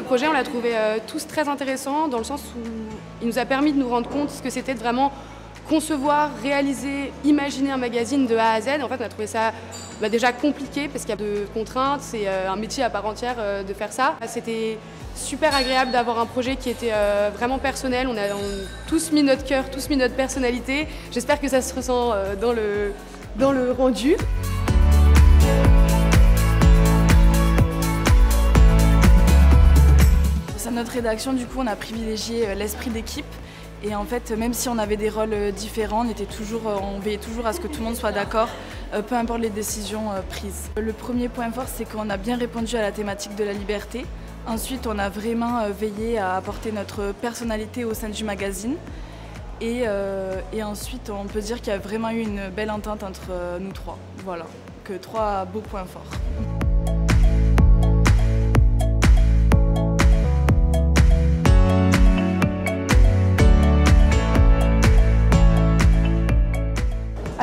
projet, on l'a trouvé tous très intéressant dans le sens où il nous a permis de nous rendre compte ce que c'était de vraiment concevoir, réaliser, imaginer un magazine de A à Z. En fait, on a trouvé ça déjà compliqué parce qu'il y a de contraintes, c'est un métier à part entière de faire ça. C'était super agréable d'avoir un projet qui était vraiment personnel. On a tous mis notre cœur, tous mis notre personnalité. J'espère que ça se ressent dans le rendu. À notre rédaction, du coup, on a privilégié l'esprit d'équipe. Et en fait, même si on avait des rôles différents, on veillait toujours à ce que tout le monde soit d'accord, peu importe les décisions prises. Le premier point fort, c'est qu'on a bien répondu à la thématique de la liberté. Ensuite, on a vraiment veillé à apporter notre personnalité au sein du magazine. Et ensuite, on peut dire qu'il y a vraiment eu une belle entente entre nous trois. Voilà, que 3 beaux points forts.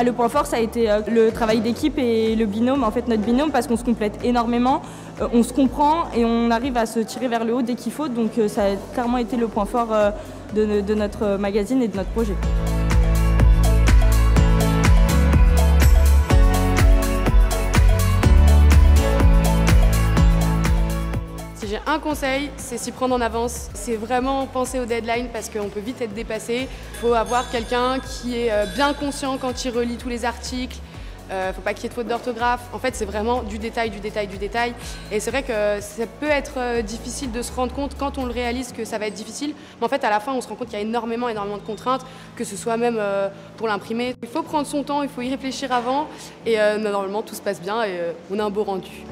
Le point fort, ça a été le travail d'équipe et le binôme, en fait notre binôme, parce qu'on se complète énormément, on se comprend et on arrive à se tirer vers le haut dès qu'il faut, donc ça a clairement été le point fort de notre magazine et de notre projet. Si j'ai un conseil, c'est s'y prendre en avance. C'est vraiment penser aux deadlines parce qu'on peut vite être dépassé. Il faut avoir quelqu'un qui est bien conscient quand il relit tous les articles. Il ne faut pas qu'il y ait de faute d'orthographe. En fait, c'est vraiment du détail, du détail, du détail. Et c'est vrai que ça peut être difficile de se rendre compte quand on le réalise que ça va être difficile. Mais en fait, à la fin, on se rend compte qu'il y a énormément de contraintes, que ce soit même pour l'imprimer. Il faut prendre son temps, il faut y réfléchir avant. Et normalement, tout se passe bien et on a un beau rendu.